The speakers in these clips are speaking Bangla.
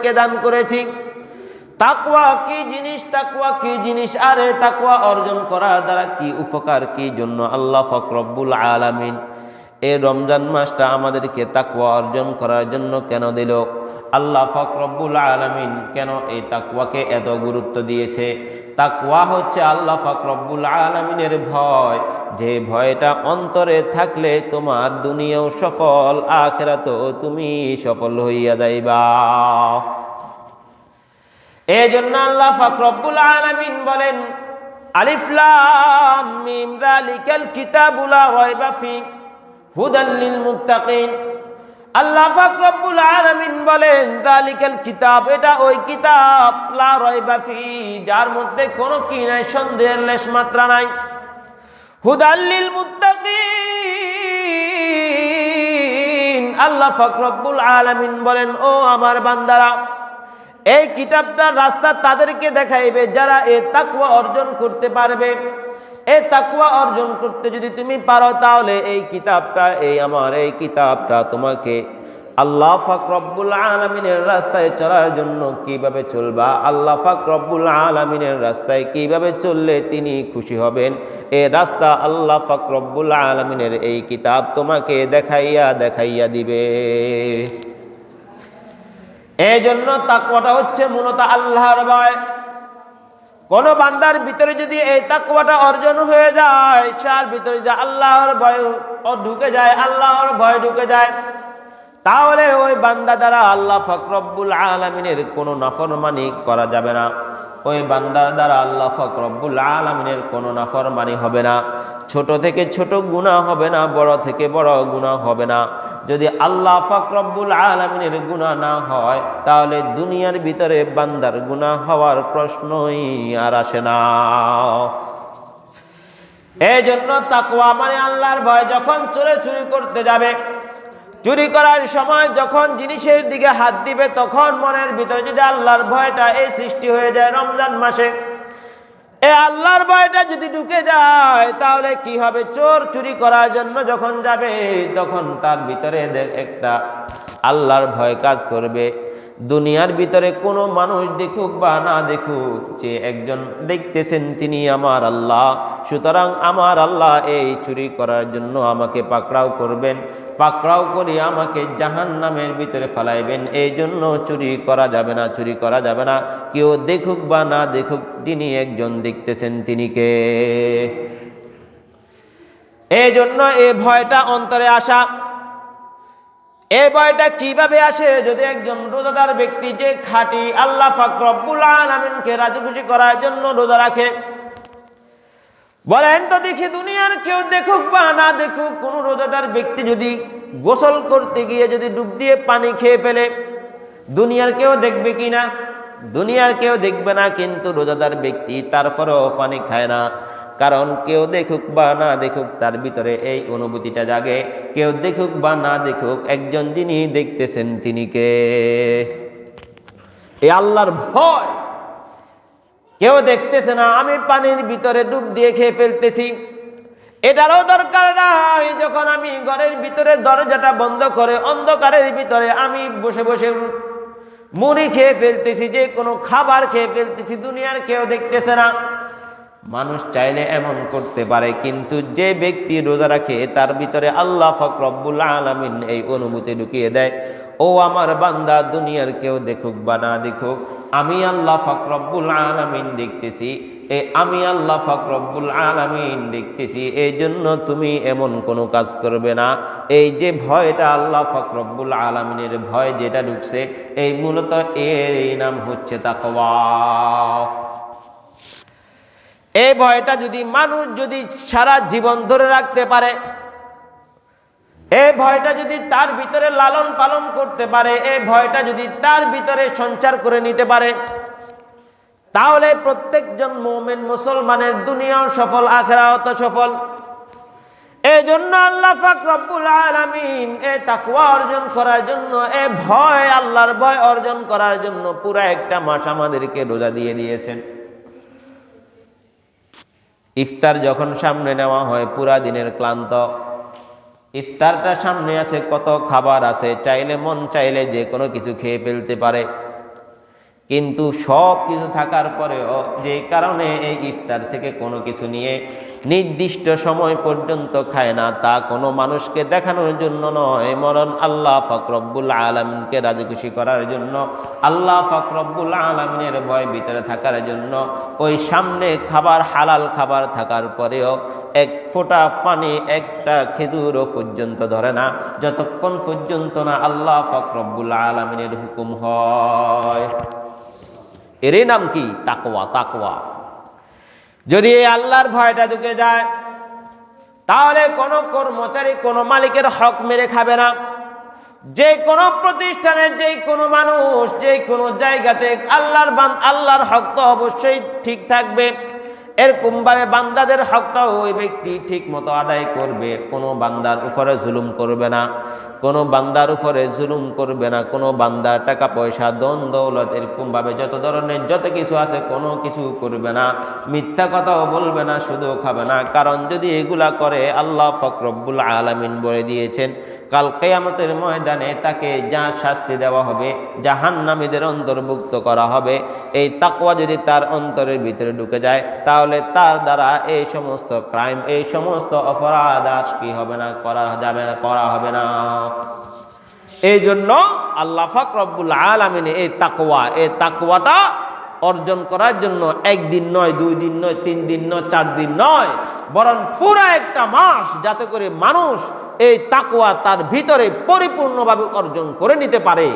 কে দান করেছি। তাকওয়া কি জিনিস, তাকওয়া কি জিনিস, আরে তাকওয়া অর্জন করার দ্বারা কি উপকার, কি জন্য আল্লাহ পাক রব্বুল আলামিন এই রমজান মাসটা আমাদেরকে তাকওয়া অর্জন করার জন্য কেন দিল? আল্লাহ পাক রব্বুল আলামিন কেন এই তাকওয়াকে এত গুরুত্ব দিয়েছে? তাকওয়া হচ্ছে আল্লাহ পাক রব্বুল আলামিনের ভয়, যে ভয়টা অন্তরে থাকলে তোমার দুনিয়াও সফল, আখিরাতেও তুমি সফল হইয়া যাইবা। এই জন্য আল্লাহ পাক রব্বুল আলামিন বলেন, আলিফ লাম মিম যালিকাল কিতাবু লা রাইবা ফি হুদাল লিল মুত্তাকিন। আল্লাহ পাক রব্বুল আলামিন বলেন, যালিকাল কিতাব, এটা ওই কিতাব, লা রাইবা ফি, যার মধ্যে কোনো কি নাই, সন্দেহের লেশ মাত্রা নাই। হুদাল লিল মুত্তাকিন, আল্লাহ পাক রব্বুল আলামিন বলেন, ও আমার বান্দারা, এই কিতাবটার রাস্তা তাদেরকে দেখাইবে যারা এই তাকওয়া অর্জন করতে পারবে। এই তাকওয়া অর্জন করতে যদি তুমি পারো, তাহলে এই কিতাবটা, আমার এই কিতাবটা তোমাকে আল্লাহ পাক রব্বুল আলামিনের রাস্তায় চলার জন্য কিভাবে চলবা, আল্লাহ পাক রব্বুল আলামিনের রাস্তায় কিভাবে চললে তিনি খুশি হবেন, এই রাস্তা আল্লাহ পাক রব্বুল আলামিনের এই কিতাব তোমাকে দেখাইয়া দিবে। এই জন্য তাকওয়াটা হচ্ছে মূলত আল্লাহর ভয়। কোন বান্দার ভিতরে যদি এই তাকওয়াটা অর্জন হয়ে যায়, তার ভিতরে যদি আল্লাহর ভয় ঢুকে যায়, আল্লাহর ভয় ঢুকে যায়, তাহলে ওই বান্দা দ্বারা আল্লাহ পাক রব্বুল আলামিনের কোনো নাফরমানি করা যাবে না। ওই বান্দার দ্বারা আল্লাহ পাক রব্বুল আলামিনের কোনো নাফরমানি হবে না। ছোট থেকে ছোট গুনাহ হবে না, বড় থেকে বড় গুনাহ হবে না। যদি আল্লাহ পাক রব্বুল আলামিনের গুনাহ না হয়, তাহলে দুনিয়ার ভিতরে বান্দার গুনাহ হওয়ার প্রশ্নই আর আসে না। এই জন্য তাকওয়া মানে আল্লাহর ভয়। যখন চুরি করতে যাবে, চুরি করার সময় যখন জিনিসের দিকে হাত দিবে, তখন মনের ভিতরে যদি আল্লাহর ভয়টা এই সৃষ্টি হয়ে যায়, রমজান মাসে এই আল্লাহর ভয়টা যদি ঢুকে যায়, তাহলে কি হবে? চোর চুরি করার জন্য যখন যাবে, তখন তার ভিতরে একটা আল্লাহর ভয় কাজ করবে। দুনিয়ার ভিতরে কোনো মানুষ দেখুক বা না দেখুক, যে একজন দেখতেছেন তিনি আমার আল্লাহ, সুতরাং আমার আল্লাহ এই চুরি করার জন্য আমাকে পাকড়াও করবেন, পাকড়াও করে আমাকে জাহান্নামের ভিতরে ফেলাইবেন। এই জন্য চুরি করা যাবে না, চুরি করা যাবে না। কেউ দেখুক বা না দেখুক, যিনি একজন দেখতেছেন তিনি কে? এই জন্য এই ভয়টা অন্তরে আসা। এই ভয়টা কিভাবে আসে? যদি একজন রোজাদার ব্যক্তি, যে খাঁটি আল্লাহ পাক রব্বুল আলামিনকে রাজি খুশি করার জন্য রোজা রাখে, বলেন তো দেখি, দুনিয়ার কেউ দেখুক বা না দেখুক, কোন রোজাদার ব্যক্তি যদি গোসল করতে গিয়ে যদি ডুব দিয়ে পানি খেয়ে ফেলে, দুনিয়ার কেউ দেখবে কি না? দুনিয়ার কেউ দেখবে না, কিন্তু রোজাদার ব্যক্তি তারপরেও পানি খায় না। কারণ কেউ দেখুক বা না দেখুক, তার ভিতরে এই অনুভূতিটা জাগে, কেউ দেখুক বা না দেখুক, একজন যিনি দেখতেছেন তিনি কে? এই আল্লাহর ভয়। কেউ দেখতেছে না, আমি পানির ভিতরে ডুব দিয়ে খেয়ে ফেলতেছি, এটারও দরকার নাই। যখন আমি ঘরের ভিতরে দরজাটা বন্ধ করে অন্ধকারের ভিতরে আমি বসে বসে মুড়ি খেয়ে ফেলতেছি, যে কোনো খাবার খেয়ে ফেলতেছি, দুনিয়ার কেউ দেখতেছে না। মানুষ চাইলে এমন করতে পারে, কিন্তু যে ব্যক্তি রোজা রাখে, তার ভিতরে আল্লাহ পাক রব্বুল আলামিন এই অনুভূতি ঢুকিয়ে দেয়, ও আমার বান্দা, দুনিয়ার কেউ দেখুক বা না দেখুক, আমি আল্লাহ পাক রব্বুল আলামিন দেখতেছি, আমি আল্লাহ পাক রব্বুল আলামিন দেখতেছি। এই জন্য তুমি এমন কোনো কাজ করবে না। এই যে ভয়টা, আল্লাহ পাক রব্বুল আলামিনের ভয় যেটা ঢুকছে, এই মূলত এর নাম হচ্ছে তাকওয়া। এই ভয়টা যদি মানুষ যদি সারা জীবন ধরে রাখতে পারে, এই ভয়টা যদি তার ভিতরে লালন পালন করতে পারে, এই ভয়টা যদি তার ভিতরে সঞ্চার করে নিতে পারে, তাহলে প্রত্যেকজন মুমিন মুসলমানের দুনিয়াও সফল, আখিরাতও সফল। এই জন্য আল্লাহ পাক রব্বুল আলামিন এই তাকওয়া অর্জন করার জন্য, এই ভয়, আল্লাহর ভয় অর্জন করার জন্য পুরা একটা মাস আমাদেরকে রোজা দিয়ে দিয়েছেন। ইফতার যখন সামনে নেওয়া হয়, পুরা দিনের ক্লান্ত, ইফতারটা সামনে আছে, কত খাবার আছে, চাইলে মন চাইলে যে কোনো কিছু খেয়ে ফেলতে পারে। কিন্তু সব কিছু থাকার পরেও যে কারণে এই ইফতার থেকে কোনো কিছু নিয়ে নির্দিষ্ট সময় পর্যন্ত খায় না, তা কোনো মানুষকে দেখানোর জন্য নয়, বরং আল্লাহ পাক রব্বুল আলামিনকে রাজি খুশি করার জন্য, আল্লাহ পাক রব্বুল আলামিনের ভয় ভিতরে থাকার জন্য ওই সামনে খাবার, হালাল খাবার থাকার পরেও এক ফোঁটা পানি, একটা খেজুরও পর্যন্ত ধরে না, যতক্ষণ পর্যন্ত না আল্লাহ পাক রব্বুল আলামিনের হুকুম হয়। এরই নাম কি? তাকওয়া। তাকওয়া যদি এই আল্লাহর ভয়টা ঢুকে যায়, তাহলে কোনো কর্মচারী কোনো মালিকের হক মেরে খাবে না। যে কোনো প্রতিষ্ঠানে, যে কোনো মানুষ, যে কোনো জায়গাতে আল্লাহর হক তো অবশ্যই ঠিক থাকবে। এরকম ভাবে বান্দাদের হকটাও ওই ব্যক্তি ঠিক মতো আদায় করবে। কোনো বান্দার উপরে জুলুম করবে না, কোনো বান্দার উপরে জুলুম করবে না, কোনো বান্দার টাকা পয়সা, ধন দৌলত, এরকম ভাবে যত ধরনের যত কিছু আছে কোনো কিছু করবে না। মিথ্যা কথাও বলবে না, শুধু খাবে না। কারণ যদি এগুলা করে, আল্লাহ পাক রব্বুল আলামিন বলে দিয়েছেন কাল কিয়ামতের ময়দানে তাকে যা শাস্তি দেওয়া হবে, জাহান্নামীদের অন্তর্ভুক্ত করা হবে। এই তাকওয়া যদি তার অন্তরের ভিতরে ঢুকে যায়, তাহলে তার দ্বারা এই সমস্ত ক্রাইম, এই সমস্ত অপরাধ আর কি হবে না, করা যাবে না, করা হবে না। এই জন্য আল্লাহ পাক রব্বুল আলামিন এই তাকওয়াটা অর্জন করার জন্য একদিন নয়, 2 দিন নয়, 3 দিন নয়, 4 দিন নয়, বরং পুরো একটা মাস, যাতে করে মানুষ এই তাকওয়া তার ভিতরে পরিপূর্ণভাবে অর্জন করে নিতে পারে।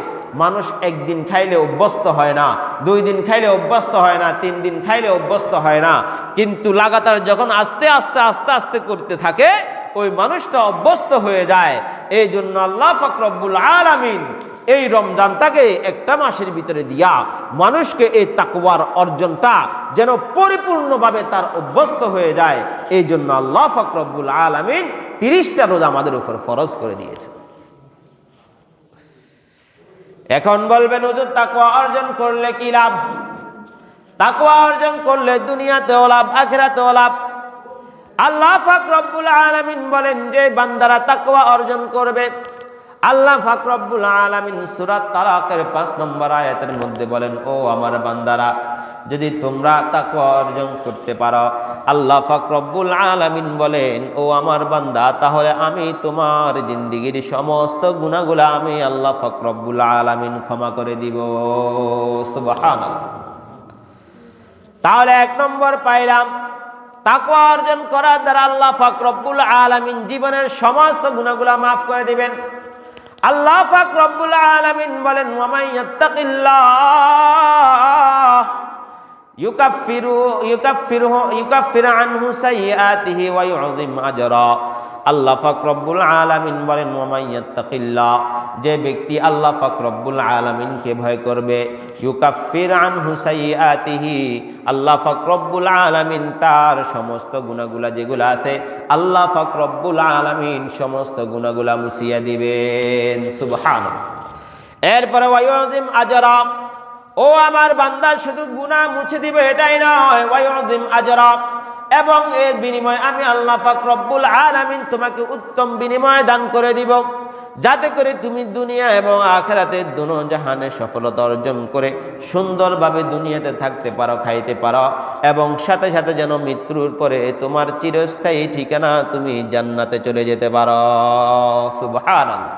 মানুষ একদিন খাইলে অভ্যস্ত হয় না, 2 দিন খাইলে অভ্যস্ত হয় না, 3 দিন খাইলে অভ্যস্ত হয় না, কিন্তু লাগাতার যখন আস্তে আস্তে আস্তে আস্তে করতে থাকে, ওই মানুষটা অভ্যস্ত হয়ে যায়। এই জন্য আল্লাহ পাক রব্বুল আলামিন এই রমজানটাকে একটা মাসের ভিতরে দিয়া মানুষকে এই তাকওয়ার অর্জনটা যেন পরিপূর্ণভাবে তার অভ্যস্ত হয়ে যায়, এই জন্য আল্লাহ পাক রব্বুল আলামিন 30টা রোজা আমাদের উপর ফরজ করে দিয়েছে। এখন বলবেন, হুজুর তাকওয়া অর্জন করলে কি লাভ? তাকওয়া অর্জন করলে দুনিয়াতেও লাভ, আখিরাতেও লাভ। আল্লাহ পাক রব্বুল আলামিন বলেন যে বান্দারা তাকওয়া অর্জন করবে, আল্লাহ পাক রব্বুল আলামিন সূরা তালাকের 5 নম্বর আয়াতের মধ্যে বলেন, ও আমার বান্দারা, যদি তোমরা তাকওয়া অর্জন করতে পারো, আল্লাহ পাক রব্বুল আলামিন বলেন, ও আমার বান্দা, তাহলে আমি তোমার জিন্দেগীর সমস্ত গুনাহগুলো আমি আল্লাহ পাক রব্বুল আলামিন ক্ষমা করে দিব। সুবহানাল্লাহ। তাহলে 1 নম্বর পাইলাম, তাকওয়া অর্জন করার দ্বারা আল্লাহ পাক রব্বুল আলামিন জীবনের সমস্ত গুনাহগুলো মাফ করে দিবেন। আল্লাহ পাক রব্বুল আলামিন বলেন, ওয়া মান ইয়াত্তাকিল্লাহ ইউকাফির আনহু সাইয়্যাতিহি ওয়া ইউযিম আজরা। আল্লাহ পাক রব্বুল আলামিন বলেন, ওয়া মান ইয়াত্তাকিল্লাহ, যে ব্যক্তি আল্লাহ পাক রব্বুল আলামিনকে ভয় করবে, ইউকাফির আনহু সাইয়্যাতিহি, আল্লাহ পাক রব্বুল আলামিন তার সমস্ত গুনাহগুলা যেগুলা আছে, আল্লাহ পাক রব্বুল আলামিন সমস্ত গুনাহগুলা মুছিয়া দিবেন। সুবহানাল্লাহ। এরপরে ওয়া ইউযিম আজরা, ও আমার বান্দা, শুধু গুনাহ মুছে দিবে এটাই নয়, ওয়া ইউযিম আজরা, এবং এর বিনিময়ে আমি আল্লাহ পাক রব্বুল আলামিন তোমাকে উত্তম বিনিময় দান করে দিব, যাতে করে তুমি দুনিয়া এবং আখিরাতে দুনো জাহানে সফলতা অর্জন করে সুন্দরভাবে দুনিয়াতে থাকতে পারো, খাইতে পারো, এবং সাথে সাথে যেন মৃত্যুর পরে তোমার চিরস্থায়ী ঠিকানা তুমি জান্নাতে চলে যেতে পারো। সুবহানাল্লাহ।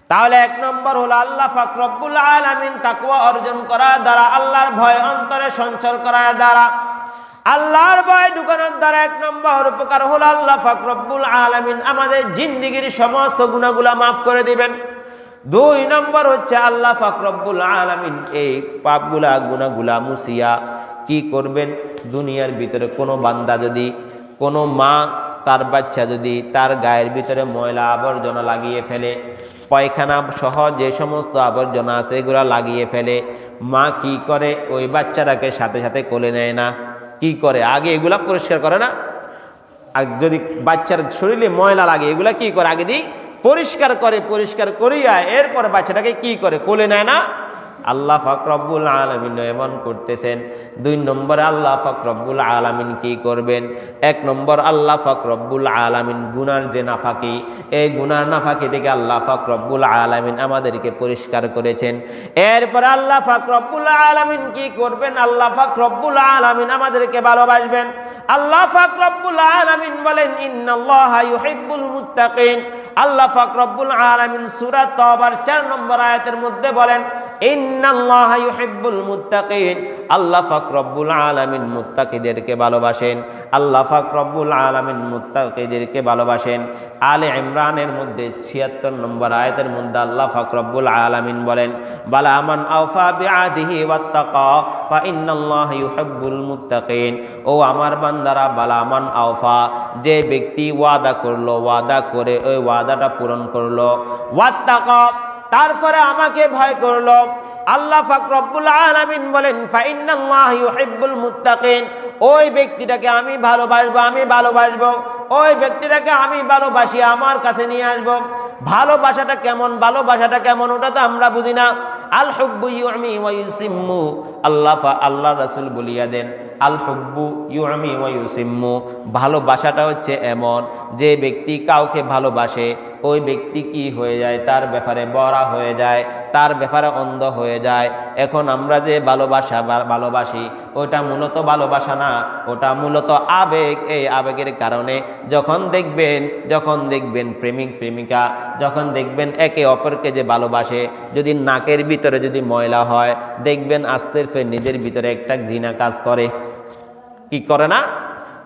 তাহলে 1 নম্বর হলো আল্লাহ পাক রব্বুল আলামিন তাকওয়া অর্জন করার দ্বারা, আল্লাহর ভয় অন্তরে সঞ্চার করার দ্বারা, আল্লাহর ভয় ঢুকানোর দ্বারা 1 নম্বর উপকার হলো আল্লাহ পাক রব্বুল আলামিন আমাদের জিন্দেগীর সমস্ত গুনাহগুলা মাফ করে দিবেন। 2 নম্বর হচ্ছে আল্লাহ পাক রব্বুল আলামিন এই পাপগুলা, গুনাহগুলা মুছিয়া কি করবেন, দুনিয়ার ভিতরে কোনো বান্দা যদি, কোনো মা তার বাচ্চা যদি তার গায়ের ভিতরে ময়লা আবর্জনা লাগিয়ে ফেলে, পায়খানা সহ যে সমস্ত আবর্জনা আছে এগুলা লাগিয়ে ফেলে, মা কি করে, ওই বাচ্চাটাকে সাথে সাথে কোলে নেয় না, কি করে, আগে এগুলা পরিষ্কার করে না। আর যদি বাচ্চার শরীরে ময়লা লাগে, এগুলা কি করে, আগে দিয়ে পরিষ্কার করে, পরিষ্কার করিয়া এরপরে বাচ্চাটাকে কি করে, কোলে নেয় না। আল্লাহ পাক রব্বুল আলামিন এমন করতেছেন। 2 নম্বরে আল্লাহ পাক রব্বুল আলামিন কি করবেন? 1 নম্বর আল্লাহ পাক রব্বুল আলামিন গুনার যে নাফাকি, এই গুনার নাফাকি থেকে আল্লাহ পাক রব্বুল আলামিন আমাদেরকে পরিষ্কার করেছেন। এরপরে আল্লাহ পাক রব্বুল আলামিন কি করবেন? আল্লাহ পাক রব্বুল আলামিন আমাদেরকে ভালোবাসবেন। আল্লাহ পাক রব্বুল আলামিন বলেন ইন্নাল্লাহা ইউহিব্বুল মুত্তাকিন। আল্লাহ পাক রব্বুল আলামিন সূরা তাওবার 4 নম্বর আয়াতের মধ্যে বলেন ইন্নাল্লাহা ইউহিব্বুল মুত্তাকিন। আল্লাহ পাক রব্বুল আলামিন মুত্তাকিদেরকে ভালোবাসেন। আল্লাহ পাক রব্বুল আলামিন মুত্তাকিদেরকে ভালোবাসেন। আলে ইমরানের মধ্যে 76 নম্বর আয়াতের মধ্যে আল্লাহ পাক রব্বুল আলামিন বলেন বালা মান আওফা বিআদিহি ওয়াত্তাকা ফা ইন্নাল্লাহা ইউহিব্বুল মুত্তাকিন। ও আমার বান্দারা, বালা মান আওফা, যে ব্যক্তি ওয়াদা করলো, ওয়াদা করে ওই ওয়াদাটা পূরণ করলো, ওয়াত্তাকা, তারপরে আমাকে ভয় করলো, আল্লাহ পাক রব্বুল আলামিন বলেন ফা ইন্নাল্লাহা ইউহিব্বুল মুত্তাকিন। ওই ব্যক্তিটাকে আমি ভালোবাসবো, ওই ব্যক্তিটাকে আমি ভালোবাসি, আমার কাছে নিয়ে আসবো। ভালোবাসাটা কেমন ওটা তো আমরা বুঝি না। আল হুব্বু ইউমি ওয়া ইউসিম্মু। আল্লাহ রাসূল বলিয়া দেন আল হুব্বু ইউমি ওয়া ইউসিম্মু। ভালোবাসাটা হচ্ছে এমন, যে ব্যক্তি কাউকে ভালোবাসে ওই ব্যক্তি কি হয়ে যায়? তার ব্যাপারে বড়া হয়ে যায়, তার ব্যাপারে অন্ধ হয়ে যায়। এখন আমরা যে ভালোবাসি ওটা মূলত ভালোবাসা না, ওটা মূলত আবেগ। এই আবেগের কারণে যখন দেখবেন প্রেমিক প্রেমিকা যখন দেখবেন একে অপরকে যে ভালোবাসে, যদি নাকের ভিতরে যদি ময়লা হয়, দেখবেন আস্তে ফের নিজের ভিতরে একটা ঘৃণা কাজ করে। কি করে না?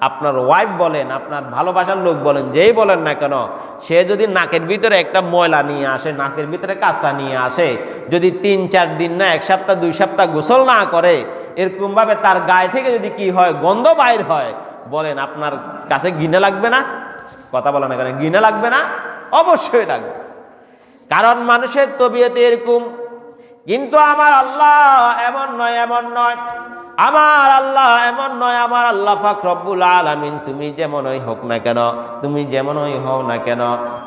আপনার ওয়াইফ বলেন, আপনার ভালোবাসার লোক বলেন, যেই বলেন না কেন, সে যদি নাকের ভিতরে একটা ময়লা নিয়ে আসে, নাকের ভিতরে কাঁচটা নিয়ে আসে, যদি 3-4 দিন না 1 সপ্তাহ 2 সপ্তাহ গোসল না করে, এরকমভাবে তার গায়ে থেকে যদি কি হয়, গন্ধ বাইর হয়, বলেন আপনার কাছে ঘৃণা লাগবে না? কথা বলেন না কেন, ঘৃণা লাগবে না? অবশ্যই লাগবে, কারণ মানুষের তবিয়তে এরকম। কিন্তু আমার আল্লাহ এমন নয়। আমার আল্লাহ এমন নয়। আমার আল্লাহ পাক রব্বুল আলামিন তুমি যেমনই হোক না কেন, তুমি যেমনই হও না কেন,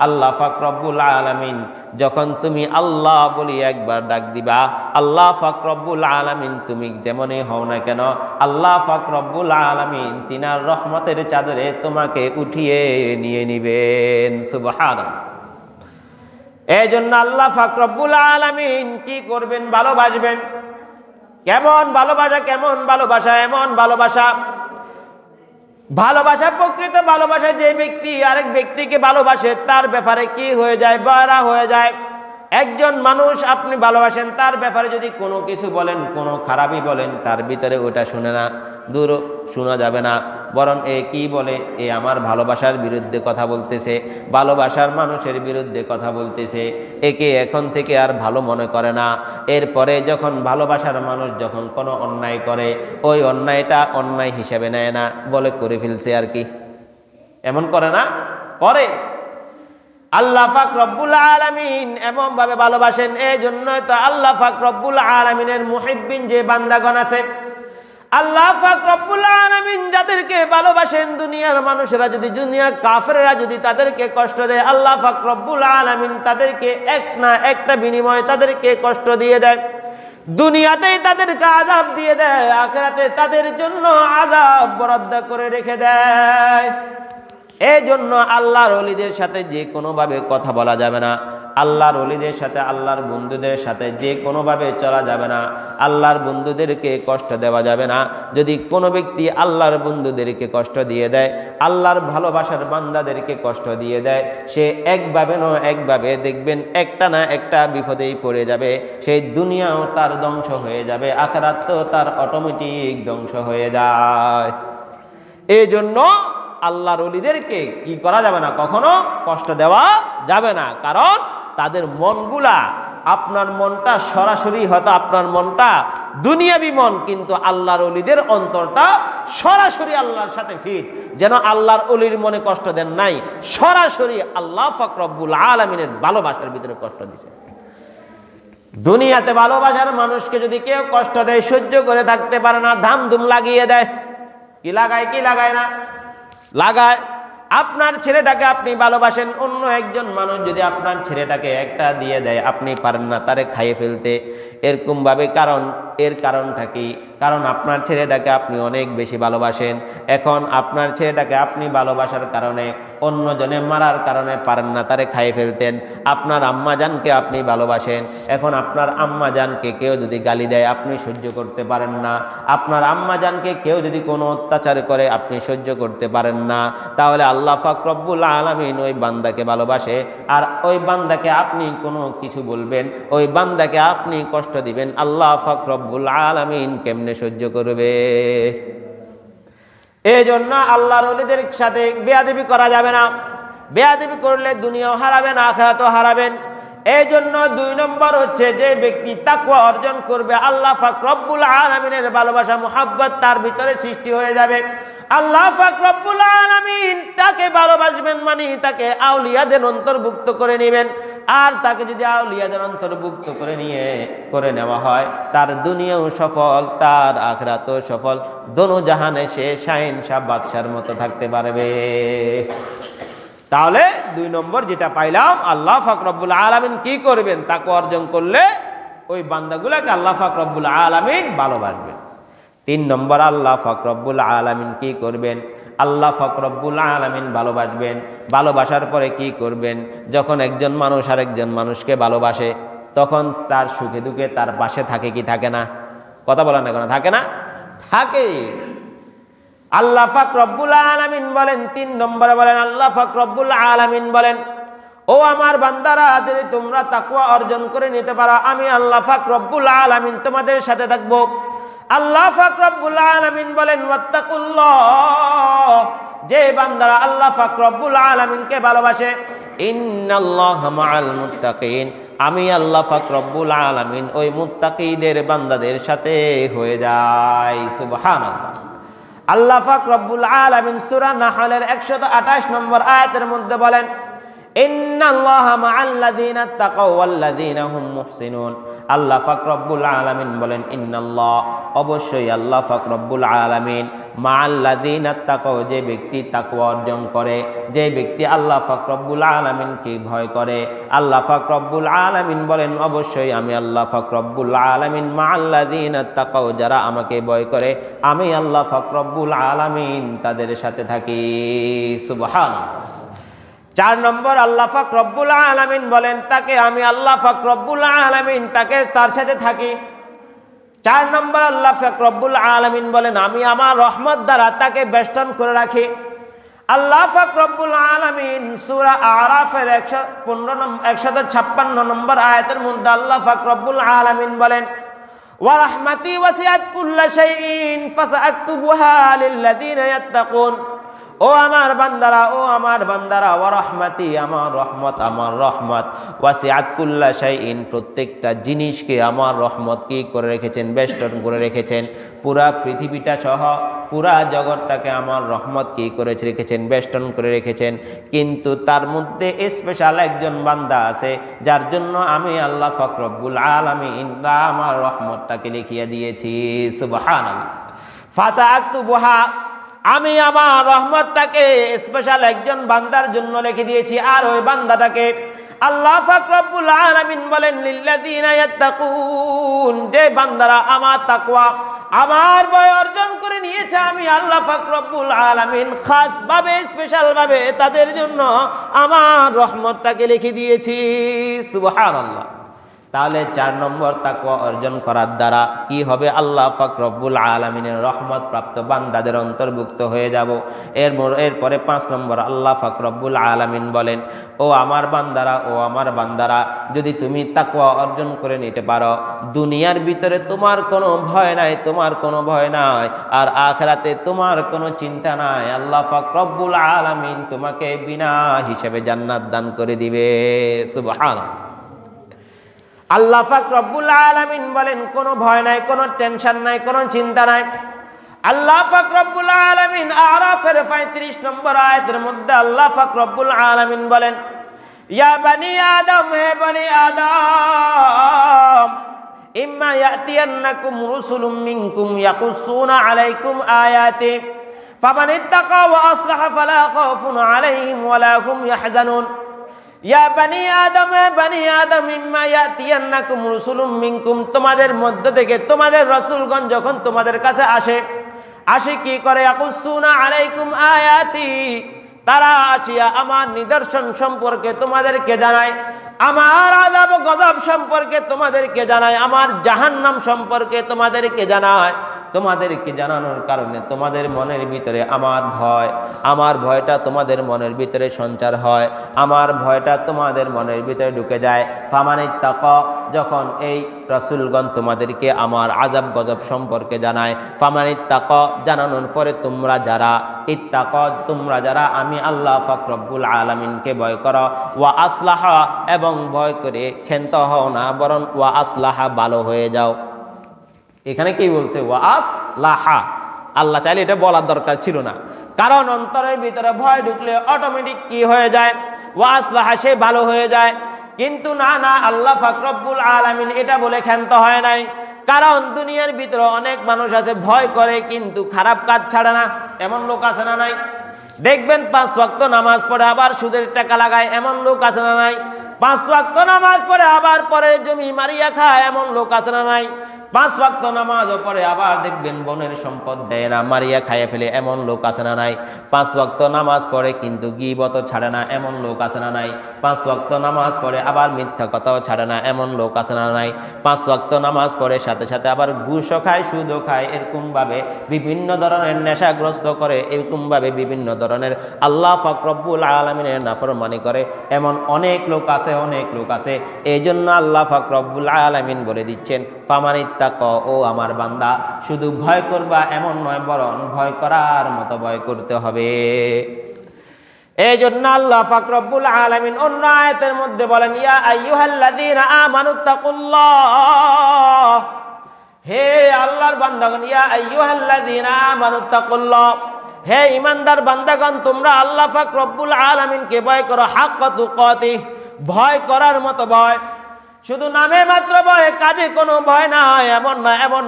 আল্লাহ পাক রব্বুল আলামিন যখন তুমি আল্লাহ বলি একবার ডাক দিবা, আল্লাহ পাক রব্বুল আলামিন তুমি যেমনই হও না কেন, আল্লাহ পাক রব্বুল আলামিন তিনার রহমতের চাদরে তোমাকে উঠিয়ে নিয়ে নিবেন। সুবহানাল্লাহ। এই জন্য আল্লাহ পাক রব্বুল আলামিন কি করবেন? ভালোবাসবেন। কেমন ভালোবাসা? এমন ভালোবাসা প্রকৃত ভালোবাসা, যে ব্যক্তি আরেক ব্যক্তিকে ভালোবাসে তার ব্যাপারে কি হয়ে যায়? বয়রা হয়ে যায়। একজন মানুষ আপনি ভালোবাসেন, তার ব্যাপারে যদি কোনো কিছু বলেন, কোনো খারাপই বলেন, তার ভিতরে ওটা শুনে না, দূর শোনা যাবে না, বরং এ কি বলে, এ আমার ভালোবাসার বিরুদ্ধে কথা বলতেছে, ভালোবাসার মানুষের বিরুদ্ধে কথা বলতেছে, একে এখন থেকে আর ভালো মনে করে না। এরপরে যখন ভালোবাসার মানুষ যখন কোনো অন্যায় করে, ওই অন্যায়টা অন্যায় হিসেবে নেয় না, বলে করে ফেলছে আর কি। এমন করে না? করে। আল্লাহ পাক রব্বুল আলামিন এমন ভাবে ভালোবাসেন। এই জন্য তো আল্লাহ পাক রব্বুল আলামিনের মুহিব্বিন যে বান্দাগণ আছে, আল্লাহ পাক রব্বুল আলামিন যাদেরকে ভালোবাসেন, দুনিয়ার মানুষেরা যদি, দুনিয়ার কাফেররা যদি তাদেরকে কষ্ট দেয়, আল্লাহ পাক রব্বুল আলামিন তাদেরকে এক না একটা বিনিময়ে তাদেরকে কষ্ট দিয়ে দেয়। দুনিয়াতেই তাদেরকে আযাব দিয়ে দেয়, আখিরাতে তাদের জন্য আযাব বরাদ্দ করে রেখে দেয়। এই জন্য আল্লাহর ওলিদের সাথে যে কোনোভাবে কথা বলা যাবে না, আল্লাহর ওলিদের সাথে, আল্লাহর বন্ধুদের সাথে যে কোনোভাবে চলা যাবে না, আল্লাহর বন্ধুদেরকে কষ্ট দেওয়া যাবে না। যদি কোনো ব্যক্তি আল্লাহর বন্ধুদেরকে কষ্ট দিয়ে দেয়, আল্লাহর ভালোবাসার বান্দাদেরকে কষ্ট দিয়ে দেয়, সে একভাবে নয় একভাবে দেখবেন একটা না একটা বিপদেই পড়ে যাবে। সেই দুনিয়াও তার ধ্বংস হয়ে যাবে, আখিরাত তো তার অটোমেটিক ধ্বংস হয়ে যায়। এই জন্য আল্লাহর ওলিদেরকে কি করা যাবে না, কখনো কষ্ট দেওয়া যাবে না। কারণ তাদের মনগুলা, আপনার মনটা সরাসরি হয়তো আপনার মনটা দুনিয়াবি মন, কিন্তু আল্লাহর ওলিদের অন্তরটা সরাসরি আল্লাহর সাথে ফিট। যেন আল্লাহর ওলির মনে কষ্ট দেন নাই, সরাসরি আল্লাহ পাক রব্বুল আলামিনের ভালোবাসার ভিতরে কষ্ট দিয়েছেন। দুনিয়াতে ভালোবাসার মানুষকে যদি কেউ কষ্ট দেয়, সহ্য করে থাকতে পারে না, ধামধুম লাগিয়ে দেয়। কি লাগায় না? লাগায়। আপনার ছেলেটাকে আপনি ভালোবাসেন, অন্য একজন মানুষ যদি আপনার ছেলেটাকে একটা দিয়ে দেয়, আপনি পারেন না তারে খাইয়ে ফেলতে। এরকম ভাবে এর কারণটা কি? কারণ আপনার ছেলেটাকে আপনি অনেক বেশি ভালোবাসেন। এখন আপনার ছেলেটাকে আপনি ভালোবাসার কারণে অন্যজনে মারার কারণে পারেন না তারে খাইয়ে ফেলতেন। আপনার আম্মাজানকে আপনি ভালোবাসেন, এখন আপনার আম্মাজানকে কেউ যদি গালি দেয় আপনি সহ্য করতে পারেন না। আপনার আম্মাজানকে কেউ যদি কোনো অত্যাচার করে আপনি সহ্য করতে পারেন না। তাহলে আল্লাহ পাক রব্বুল আলামিন ওই বান্দাকে ভালোবাসে, আর ওই বান্দাকে আপনি কোনো কিছু বলবেন, ওই বান্দাকে আপনি কষ্ট দিবেন, আল্লাহ পাক রব্বুল আলামিন কেমনে সহ্য করবে? এই জন্য আল্লাহর ওলিদের সাথে বেয়াদবি করা যাবে না। বেয়াদবি করলে দুনিয়াও হারাবেন, আখিরাতও হারাবেন। এই জন্য 2 নম্বর হচ্ছে, যে ব্যক্তি তাকওয়া অর্জন করবে আল্লাহ পাক রব্বুল আলামিনের ভালোবাসা মুহাব্বত তার ভিতরে সৃষ্টি হয়ে যাবে। আল্লাহ পাক রব্বুল আলামিন তাকে ভালোবাসবেন মানে তাকে আউলিয়াদের অন্তর্ভুক্ত করে নেবেন। আর তাকে যদি আউলিয়াদের অন্তর্ভুক্ত করে নেওয়া হয়, তার দুনিয়াও সফল, তার আখিরাতও সফল, দোনো জাহানে সে শাহেনশাহ বাদশার মতো থাকতে পারবে। তাহলে 2 নম্বর যেটা পাইলাম, আল্লাহ পাক রব্বুল আলামিন কি করবেন? তাকওয়া অর্জন করলে ওই বান্দাগুলোকে আল্লাহ পাক রব্বুল আলামিন ভালোবাসবেন। 3 নম্বর, আল্লাহ পাক রব্বুল আলামিন কি করবেন? আল্লাহ পাক রব্বুল আলামিন ভালোবাসবেন। ভালোবাসার পরে কি করবেন? যখন একজন মানুষ আরেকজন মানুষকে ভালোবাসে, তখন তার সুখে দুঃখে তার পাশে থাকে কি থাকে না? কথা বলেন না কেন? থাকে না? থাকে। আল্লাহ পাক রব্বুল আলামিন বলেন, 3 নম্বরে বলেন, আল্লাহ পাক রব্বুল আলামিন বলেন, ও আমার বান্দারা, যদি তোমরা তাকওয়া অর্জন করে নিতে পারো, আমি আল্লাহ পাক রব্বুল আলামিন তোমাদের সাথে থাকবো। আল্লাহ পাক রব্বুল আলামিন বলেন, ওয়াত্তাকুল্লাহ, যে বান্দারা আল্লাহ পাক রব্বুল আলামিনকে ভালোবাসে, ইন্নাল্লাহা মাআল মুত্তাকিন, আমি আল্লাহ পাক রব্বুল আলামিন ওই মুত্তাকিদের বান্দাদের সাথে হয়ে যাই। সুবহানাল্লাহ। আল্লাহ পাক রব্বুল আলামিন সূরা নাহলের 128 নম্বর আয়াতের মধ্যে বলেন, ইন্নাল্লাহা মাআল্লাযীনা তাকাও ওয়াল্লাযীনা হুম মুহসিনুন। আল্লাহ পাক রব্বুল আলামিন বলেন, ইন্নাল্লাহ, অবশ্যই আল্লাহ পাক রব্বুল আলামিন মাআল্লাযীনা তাকাও, যে ব্যক্তি তাকওয়া অর্জন করে, যে ব্যক্তি আল্লাহ পাক রব্বুল আলামিনকে ভয় করে, আল্লাহ পাক রব্বুল আলামিন বলেন, অবশ্যই আমি আল্লাহ পাক রব্বুল আলামিন মাআল্লাযীনা তাকাও, যারা আমাকে ভয় করে, আমি আল্লাহ পাক রব্বুল আলামিন তাদের সাথে থাকি। সুবহানাল্লাহ। 4 নম্বর, আল্লাহ পাক রব্বুল আলামিন বলেন, তাকে আমি আল্লাহ পাক রব্বুল আলামিন তার সাথে থাকি। 4 নম্বর, আল্লাহ পাক রব্বুল আলামিন বলেন, আমি আমার রহমত দ্বারা তাকে বেষ্টন করে রাখি। আল্লাহ পাক রব্বুল আলামিন সূরা আরাফের 156 নম্বর আয়াতের মধ্যে আল্লাহ পাক রব্বুল আলামিন বলেন, ওয়া রাহমাতি ওয়াসিআত কুল্লা শাইইন ফাসআকতুবুহা লিল্লাযীনা ইয়াত্তাকুন। ও আমার বান্দারা, ওয়া রাহমাতি, আমার রহমত ওয়াসিআত কুল্লা শাইইন, প্রত্যেকটা জিনিসকে আমার রহমত কি করে রেখেছেন? বেষ্টন করে রেখেছেন। পুরা পৃথিবীটা সহ পুরা জগৎটাকে আমার রহমত কি করে রেখেছেন? বেষ্টন করে রেখেছেন। কিন্তু তার মধ্যে স্পেশাল একজন বান্দা আছে, যার জন্য আমি আল্লাহ পাক রব্বুল আলামিন আমার রহমতটাকে লিখিয়ে দিয়েছি। সুবহানাল্লাহ। ফাসআকতুবুহা, আমি আমার রহমতটাকে স্পেশাল একজন বান্দার জন্য লিখে দিয়েছি। আর ওই বান্দাটাকে আল্লাহ পাক রব্বুল আলামিন বলেন, লিল্লাযীনা ইয়াত্তাকুন, যে বান্দারা আমার তাকওয়া, আমার ভয় অর্জন করে নিয়েছে, আমি আল্লাহ পাক রব্বুল আলামিন খাস ভাবে, স্পেশাল ভাবে তাদের জন্য আমার রহমতটাকে লিখে দিয়েছি। সুবহানাল্লাহ। তাহলে 4 নম্বর, তাকওয়া অর্জন করার দ্বারা কি হবে? আল্লাহ পাক রব্বুল আলামিনের রহমত প্রাপ্ত বান্দাদের অন্তর্ভুক্ত হয়ে যাব। এরপরে 5 নম্বর, আল্লাহ পাক রব্বুল আলামিন বলেন, ও আমার বান্দারা, যদি তুমি তাকওয়া অর্জন করে নিতে পারো, দুনিয়ার ভিতরে তোমার কোনো ভয় নাই, আর আখিরাতে তোমার কোনো চিন্তা নাই। আল্লাহ পাক রব্বুল আলামিন তোমাকে বিনা হিসাবে জান্নাত দান করে দিবে। সুবহানাল্লাহ। আল্লাহ পাক রব্বুল আলামিন বলেন, কোনো ভয় নাই, কোনো টেনশন নাই, কোনো চিন্তা নাই। আল্লাহ পাক রব্বুল আলামিন আরাফের 35 নম্বর আয়াতের মধ্যে আল্লাহ পাক রব্বুল আলামিন বলেন, ইয়া বানি আদম, হে বনি আদম, ইম্মা ইয়াতিয়ান্নাকুম রুসুলুম মিনকুম ইয়াকুসুনা আলাইকুম আয়াতি ফামানিত্তাকা ওয়া আসলাহা ফালা খাউফুন আলাইহিম ওয়ালা হুম ইয়াহজানুন। ইয়া বানি আদম ইম্মা ইয়াতিয়ান্নাকুম রাসূলুম মিনকুম, তোমাদের মধ্য থেকে তোমাদের রাসূলগণ যখন তোমাদের কাছে আসে কি করে? ইয়াকুসুনা আলাইকুম আয়াতি, তারা আসিয়া আমার নিদর্শন সম্পর্কে তোমাদেরকে জানায়, আমার আযাব গজব সম্পর্কে তোমাদেরকে জানায়, আমার জাহান্নাম সম্পর্কে তোমাদেরকে জানায়। তোমাদেরকে জানানোর কারণে তোমাদের মনের ভিতরে আমার ভয়টা তোমাদের মনের ভিতরে সঞ্চার হয়, আমার ভয়টা তোমাদের মনের ভিতরে ঢুকে যায়। ফামানিত্তাকা, যখন এই রাসূলগণ তোমাদেরকে আমার আযাব গজব সম্পর্কে জানায়, ফামানিত্তাকা, জানানোর পরে তোমরা যারা আমি আল্লাহ পাক রব্বুল আলামিনকে ভয় করো, ওয়া আসলাহা, এবং ভয় করে ক্ষান্ত হও না, বরং ওয়া আসলাহা, ভালো হয়ে যাও। এখানে কি বলছে? ওয়া আসলাহা। আল্লাহ চাইলে এটা বলার দরকার ছিল না, কারণ অন্তরের ভিতরে ভয় ঢুকলে অটোমেটিক কি হয়ে যায়? ওয়া আসলাহা, সে ভালো হয়ে যায়। কিন্তু না, আল্লাহ পাক রব্বুল আলামিন এটা বলে ক্ষান্ত হয় নাই। কারণ দুনিয়ার ভিতরে অনেক মানুষ আছে ভয় করে কিন্তু খারাপ কাজ ছাড়ে না, এমন লোক আছে না নাই? দেখবেন 5 ওয়াক্ত নামাজ পড়ে আবার সুদের টাকা লাগায়, এমন লোক আছে না নাই? 5 ওয়াক্ত নামাজ পড়ে আবার পরের জমি মারিয়া খায়, এমন লোক আছে না নাই? 5 ওয়াক্ত নামাজও পড়ে আবার দেখবেন বনের সম্পদ দেয় না, মারিয়া খাইয়ে ফেলে, এমন লোক আছে না নাই? 5 ওয়াক্ত নামাজ পড়ে কিন্তু গীবত ছাড়ে না, এমন লোক আছে না নাই? 5 ওয়াক্ত নামাজ পড়ে আবার মিথ্যা কথাও ছাড়ে না, এমন লোক আছে না নাই? 5 ওয়াক্ত নামাজ পড়ে সাথে সাথে আবার ঘুষও খায়, সুদও খায়, এরকম ভাবে বিভিন্ন ধরনের নেশাগ্রস্ত করে, এরকম ভাবে বিভিন্ন ধরনের আল্লাহ পাক রব্বুল আলামিনের নাফরমানি করে, এমন অনেক লোক আছে। এই জন্য আল্লাহ পাক রব্বুল আলামিন বলে দিচ্ছেন, ফামানিত্তাকা, ও আমার বান্দা, শুধু ভয় করবা এমন নয়, বরং ভয় করার মতো ভয় করতে হবে। এই জন্য আল্লাহ পাক রব্বুল আলামিন অন্য আয়াতের মধ্যে বলেন, ইয়া আইয়ুহাল্লাযীনা আমানুত্তাকুল্লাহ, হে আল্লাহর বান্দাগণ, ইয়া আইয়ুহাল্লাযীনা আমানুত্তাকুল্লাহ, হে ইমানদার বান্দাগণ, তোমরা আল্লাহ পাক রব্বুল আলামিনকে ভয় করো, হাক্কা তুকাতিহ, ভয় করার মতো ভয়। শুধু নামে মাত্র ভয়, কাজে কোনো ভয় না, এমন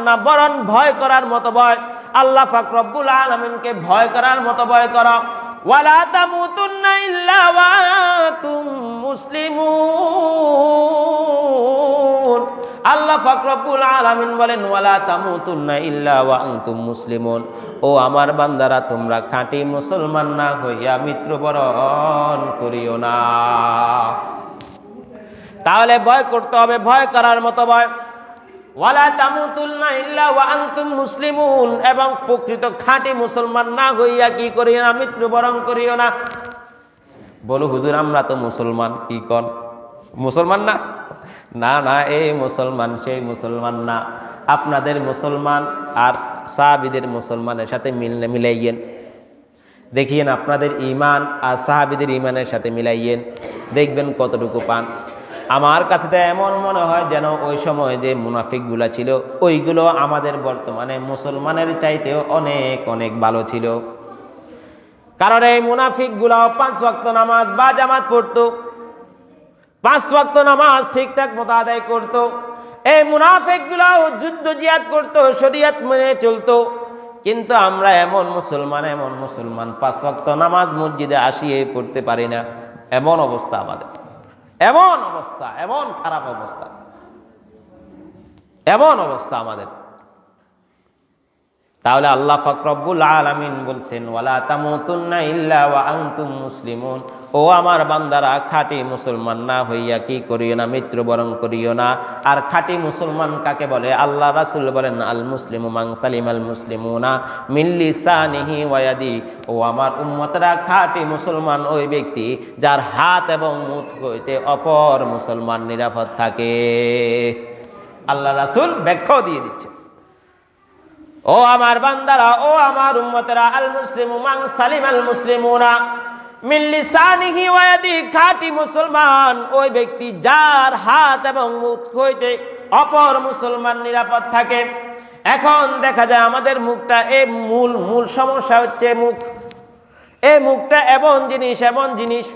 না, বরং ভয় করার মতো ভয়। আল্লাহ পাক রব্বুল আলামিনকে ভয় করার মতো ভয় করো। ওয়ালা তামুতুন্না ইল্লা ওয়া আনতুম মুসলিমুন, আল্লাহ পাক রব্বুল আলামিন বলেন, ওয়ালা তামুতুন্না ইল্লা ওয়া আনতুম মুসলিমুন, ও আমার বান্দারা, তোমরা খাঁটি মুসলমান না হইয়া মৃত্যুবরণ করিও না। তাহলে ভয় করতে হবে, ভয় করার মতো ভয়। ওয়ালা তামুতুন্না ইল্লা ওয়া আনতুম মুসলিমুন, এবং প্রকৃত খাঁটি মুসলমান না হইয়া কি করিও না? মৃত্যুবরণ করিও না। বলো হুজুর, আমরা তো মুসলমান, কি কন মুসলমান না? না, এই মুসলমান সেই মুসলমান না। আপনাদের মুসলমান আর সাহাবীদের মুসলমানের সাথে মিলাইয়েন, দেখিয়েন আপনাদের ঈমান আর সাহাবীদের ঈমানের সাথে মিলাইয়েন, দেখবেন কতটুকু পান। আমার কাছে তো এমন মনে হয় যেন ওই সময় যে মুনাফিকগুলা ছিল, ওইগুলো আমাদের বর্তমানে মুসলমানের চাইতেও অনেক ভালো ছিল। কারণ এই মুনাফিকগুলাও 5 ওয়াক্ত নামাজ বা জামাত পড়তো, 5 ওয়াক্ত নামাজ ঠিকঠাক মতো আদায় করতো। এই মুনাফিকগুলাও যুদ্ধ জিহাদ করতো, শরীয়ত মেনে চলতো। কিন্তু আমরা এমন মুসলমান 5 ওয়াক্ত নামাজ মসজিদে আসিয়ে পড়তে পারি না, এমন অবস্থা আমাদের, এমন খারাপ অবস্থা আমাদের। তাহলে আল্লাহ পাক রব্বুল আলামিন বলছেন, ওয়ালা তামুতুন্না ইল্লা ওয়া আনতুম মুসলিমুন, ও আমার বান্দারা, খাঁটি মুসলমান না হইয়া কি করিও না? মৃত্যুবরণ করিও না। আর খাঁটি মুসলমান কাকে বলে? আল্লাহ রাসূল বলেন, আল মুসলিমু মান সালিমাল মুসলিমুনা মিন লিসানিহি ওয়া ইয়াদি, ও আমার উম্মতরা, খাঁটি মুসলমান ওই ব্যক্তি যার হাত এবং মুখ হইতে অপর মুসলমান নিরাপদ থাকে। আল্লাহ রাসূল ব্যাখ্যাও দিয়ে দিচ্ছে, ও আমার বান্দারা, ও আমার উম্মতেরা, আল মুসলিমু মান সালিমাল মুসলিমুনা মিন লিসানিহি ওয়া ইয়াদি, খাঁটি মুসলমান ওই ব্যক্তি যার হাত এবং মুখ হইতে অপর মুসলমান নিরাপদ থাকে। এখন দেখা যায় আমাদের মুখটা, এই মূল সমস্যা হচ্ছে মুখ। এই মুখটা এমন জিনিস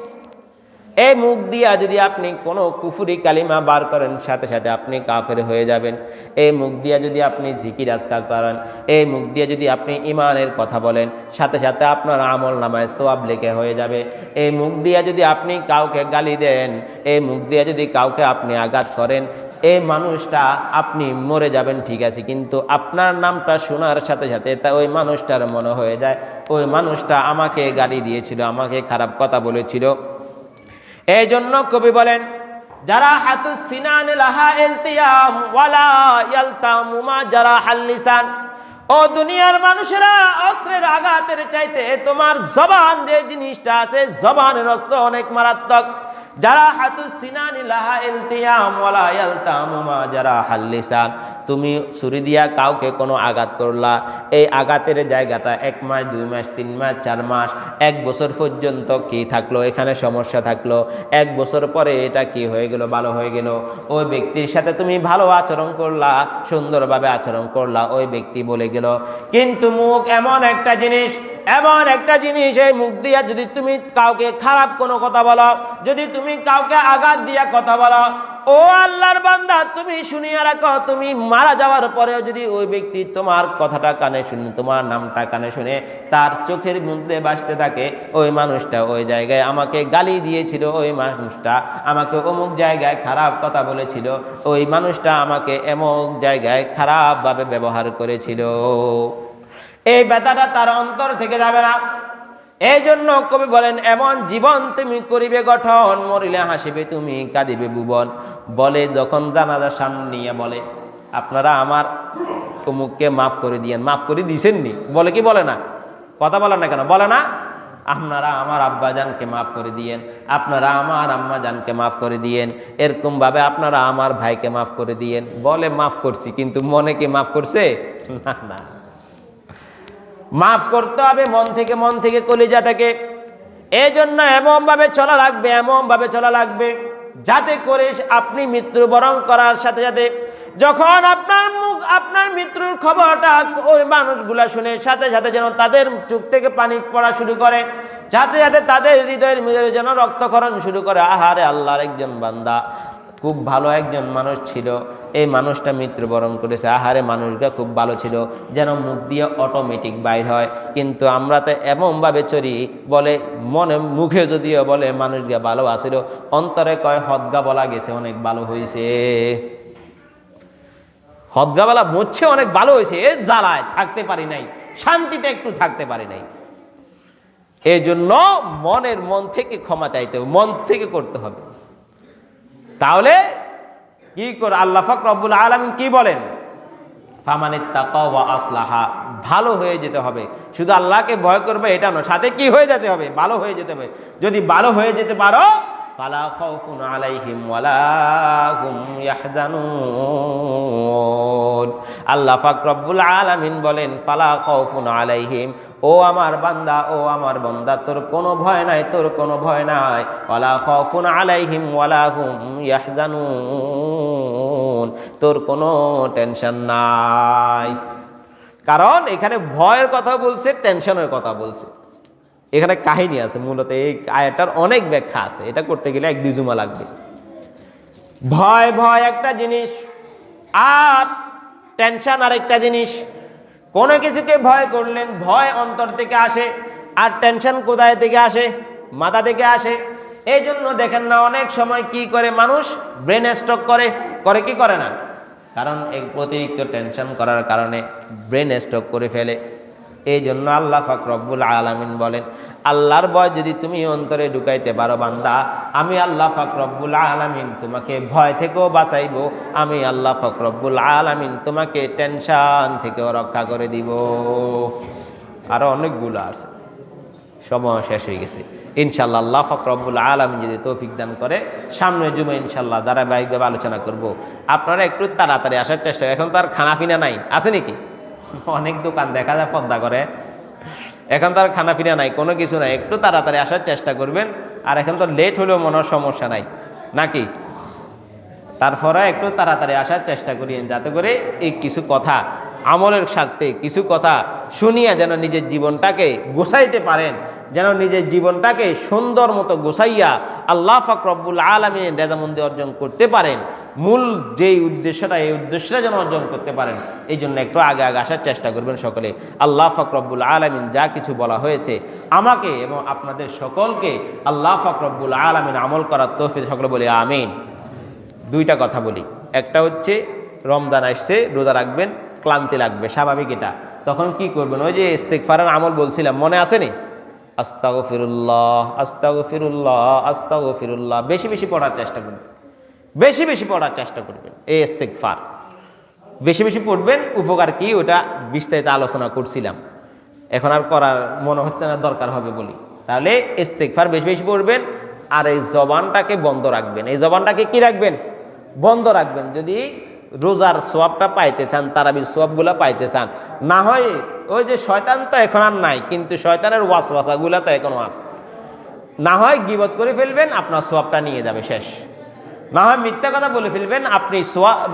এই মুখ দিয়া যদি আপনি কোনো কুফরি কালিমা বার করেন, সাথে সাথে আপনি কাফের হয়ে যাবেন। এই মুখ দিয়া যদি আপনি জিকির আজকার করেন, এই মুখ দিয়ে যদি আপনি ইমানের কথা বলেন, সাথে সাথে আপনার আমল নামায় সওয়াব লেখা হয়ে যাবে। এই মুখ দিয়া যদি আপনি কাউকে গালি দেন, এই মুখ দিয়ে যদি কাউকে আপনি আঘাত করেন, এই মানুষটা আপনি মরে যাবেন ঠিক আছে, কিন্তু আপনার নামটা শোনার সাথে সাথে তা ওই মানুষটার মনে হয়ে যায় ওই মানুষটা আমাকে গালি দিয়েছিল, আমাকে খারাপ কথা বলেছিল। এই জন্য কবি বলেন, যারা হাতুস সিনান লাহা ইলতিয়াম ওয়ালা ইয়ালতামু মা যারা হাল্লিসান। ও দুনিয়ার মানুষেরা, অস্ত্রের আঘাতের চাইতে তোমার জবান যে জিনিসটা আছে, জবানের অস্ত্র অনেক মারাত্মক। যারা হাতুস সিনান লাহা ইলতিয়াম ওয়ালা ইয়ালতামু মা যারা হাল্লিসান। তুমি ছুরি দিয়া কাউকে কোনো আঘাত করলা, এই আঘাতের জায়গাটা 1 মাস 2 মাস 3 মাস 4 মাস 1 বছর পর্যন্ত কি থাকলো, এখানে সমস্যা থাকলো। 1 বছর পরে এটা কি হয়ে গেল, ভালো হয়ে গেল। ওই ব্যক্তির সাথে তুমি ভালো আচরণ করলা, সুন্দরভাবে আচরণ করলা, ওই ব্যক্তি বলে গেল। কিন্তু মুখ এমন একটা জিনিস, এমন একটা জিনিস, এই মুখ দিয়া যদি তুমি কাউকে খারাপ কোনো কথা বলো, যদি তুমি কাউকে আঘাত দিয়া কথা বলো, ও আল্লাহর বান্দা তুমি শুনিয়া রাখো, তুমি মারা যাওয়ার পরেও যদি ওই ব্যক্তি তোমার কথাটা কানে শুনে, তোমার নামটা কানে শুনে তার চোখের মধ্যে ভাসতে থাকে, ওই মানুষটা ওই জায়গায় আমাকে গালি দিয়েছিল, ওই মানুষটা আমাকে অমুক জায়গায় খারাপ কথা বলেছিল, ওই মানুষটা আমাকে এমন জায়গায় খারাপভাবে ব্যবহার করেছিল, এই ব্যথাটা তার অন্তর থেকে যাবে না। এই জন্য কবি বলেন, এমন জীবন তুমি করিবে গঠন, মরিলে হাসিবে তুমি কাঁদিবে ভুবন। বলে যখন জানাজার সামনে নিয়ে বলে, আপনারা আমার অমুককে মাফ করে দিয়েন, মাফ করে দিয়েছেননি, বলে কি বলে না? কথা বলে না কেন? বলে না আপনারা আমার আব্বা জানকে মাফ করে দিয়েন, আপনারা আমার আম্মা জানকে মাফ করে দিয়েন, এরকম ভাবে আপনারা আমার ভাইকে মাফ করে দিয়েন। বলে মাফ করছি, কিন্তু মনে কি মাফ করছে? না না, মাফ করতে হবে মন থেকে, মন থেকে কলিজা থেকে। এই জন্য এমনভাবে চলা লাগবে, এমনভাবে চলা লাগবে যাতে করে আপনি মৃত্যুবরণ করার সাথে সাথে যখন আপনার মৃত্যুর খবরটা ওই মানুষগুলা শুনে, সাথে সাথে যেন তাদের চোখ থেকে পানি পড়া শুরু করে, সাথে সাথে তাদের হৃদয়ের মধ্যে যেন রক্তক্ষরণ শুরু করে। আহারে, আল্লাহর একজন বান্দা, খুব ভালো একজন মানুষ ছিল, এই মানুষটা মৃত্যুবরণ করেছে, আহারে মানুষটা খুব ভালো ছিল, যেন মুখ দিয়ে অটোমেটিক বাইর হয়। কিন্তু আমরা তো এমনভাবে চলি, বলে মনে মুখে যদিও বলে মানুষটা ভালো আছিল, অন্তরে কয় হদগা বলা গেছে অনেক ভালো হয়েছে, হদগা বলা মরছে অনেক ভালো হয়েছে, এ জ্বালায় থাকতে পারি নাই, শান্তিতে একটু থাকতে পারি নাই। এই জন্য মন থেকে ক্ষমা চাইতে হবে, মন থেকে করতে হবে। তাহলে কি করে আল্লাহ পাক রব্বুল আলামিন কি বলেন? ফামানিত্তাকা ওয়া আসলাহা, ভালো হয়ে যেতে হবে। শুধু আল্লাহকে ভয় করবে এটা নয়, সাথে কি হয়ে যেতে হবে? ভালো হয়ে যেতে হবে। যদি ভালো হয়ে যেতে পারো, ফালা খাউফুন আলাইহিম ওয়ালা হুম ইয়াহজানুন। আল্লাহ পাক রব্বুল আলামিন বলেন, ফালা খাউফুন আলাইহিম, ও আমার বান্দা, ও আমার বান্দা, তোর কোনো ভয় নাই, তোর কোনো ভয় নাই। ওয়ালা খাউফুন আলাইহিম ওয়ালা হুম ইয়াহজানুন, তোর কোনো টেনশন নাই। কারণ এখানে ভয়ের কথা বলছে, টেনশনের কথা বলছে। এখানে কাহিনী আছে, মূলত এই আয়াতটার অনেক ব্যাখ্যা আছে, এটা করতে গেলে 1-2 জুমা লাগবে। ভয় ভয় একটা জিনিস, আর টেনশন আরেকটা জিনিস। কোনো কিছুকে ভয় করলেন, ভয় অন্তর থেকে আসে, আর টেনশন কোথায় থেকে আসে? মাথা থেকে আসে। এই জন্য দেখেন না, অনেক সময় কি করে মানুষ? ব্রেন স্ট্রোক করে কি করে না? কারণ এই অতিরিক্ত টেনশন করার কারণে ব্রেন স্ট্রোক করে ফেলে। এই জন্য আল্লাহ পাক রব্বুল আলামিন বলেন, আল্লাহর ভয় যদি তুমি অন্তরে ঢুকাইতে পারো বান্দা, আমি আল্লাহ পাক রব্বুল আলামিন তোমাকে ভয় থেকেও বাঁচাইবো, আমি আল্লাহ পাক রব্বুল আলামিন তোমাকে টেনশন থেকেও রক্ষা করে দিব। আরো অনেকগুলো আছে, সময় শেষ হয়ে গেছে। ইনশাআল্লাহ আল্লাহ পাক রব্বুল আলামিন যদি তৌফিক দান করে, সামনের জুমা ইনশাআল্লাহ ধারাবাহিকভাবে আলোচনা করব। আপনারা একটু তাড়াতাড়ি আসার চেষ্টা করেন। এখন তো আর খানাপিনা নাই, আছে নাকি? অনেক দোকান দেখা যায় পদ্মা করে, এখন তো আর খানাপিনা নাই, কোনো কিছু নাই। একটু তাড়াতাড়ি আসার চেষ্টা করবেন। আর এখন তো লেট হলেও মনে সমস্যা নাই নাকি? তারপরে একটু তাড়াতাড়ি আসার চেষ্টা করিয়েন, যাতে করে এই কিছু কথা আমলের সাথে কিছু কথা শুনিয়া যেন নিজের জীবনটাকে গোছাইতে পারেন, যেন নিজের জীবনটাকে সুন্দর মতো গোছাইয়া আল্লাহ পাক রব্বুল আলামিনের রেজামন্দি অর্জন করতে পারেন। মূল যেই উদ্দেশ্যটা, এই উদ্দেশ্যটা যেন অর্জন করতে পারেন, এই জন্য একটু আগে আগে আসার চেষ্টা করবেন সকলে। আল্লাহ পাক রব্বুল আলামিন যা কিছু বলা হয়েছে আমাকে এবং আপনাদের সকলকে আল্লাহ পাক রব্বুল আলামিন আমল করার তৌফিক সকলে বলি আমিন। দুইটা কথা বলি, একটা হচ্ছে রমজান আসছে, রোজা রাখবেন, ক্লান্তি লাগবে, স্বাভাবিক এটা। তখন কি করবেন? ওই যে ইস্তিগফারের আমল বলছিলাম, মনে আসেনি? আস্তাগফিরুল্লাহ আস্তাগফিরুল্লাহ আস্তাগফিরুল্লাহ বেশি বেশি পড়ার চেষ্টা করবেন, বেশি বেশি পড়ার চেষ্টা করবেন। এই ইস্তিগফার বেশি বেশি পড়বেন। উপকার কি ওটা বিস্তারিত আলোচনা করছিলাম, এখন আর করার মনে হচ্ছে না দরকার হবে বলি। তাহলে ইস্তিগফার বেশি বেশি পড়বেন, আর এই জবানটাকে বন্ধ রাখবেন। এই জবানটাকে কি রাখবেন? বন্ধ রাখবেন। যদি রোজার সোয়াবটা পাইতে চান, তারাবির সোয়াবগুলা পাইতে চান, না হয় ওই যে শয়তান তো এখন আর নাই, কিন্তু শয়তানের ওয়াসওয়াসাগুলা তো এখনো আছে। না হয় গীবত করে ফেলবেন, আপনার সোয়াবটা নিয়ে যাবে শেষ। না হয় মিথ্যা কথা বলে ফেলবেন, আপনি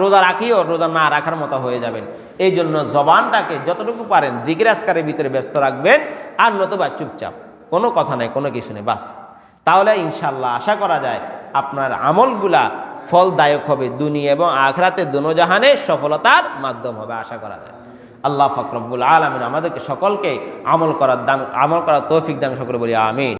রোজা রাখিও রোজা না রাখার মতো হয়ে যাবেন। এই জন্য জবানটাকে যতটুকু পারেন জিকির আজকারের ভিতরে ব্যস্ত রাখবেন, আর নতুবা চুপচাপ, কোনো কথা নেই, কোনো কিছু নেই, বাস। তাহলে ইনশাল্লাহ আশা করা যায় আপনার আমলগুলা ফলদায়ক হবে, দুনিয়া এবং আখিরাতে দোনো জাহানে সফলতার মাধ্যম হবে, আশা করা যায়। আল্লাহ পাক রব্বুল আলামিন আমাদেরকে সকলকে আমল করার তৌফিক দান সকলে বলি আমিন।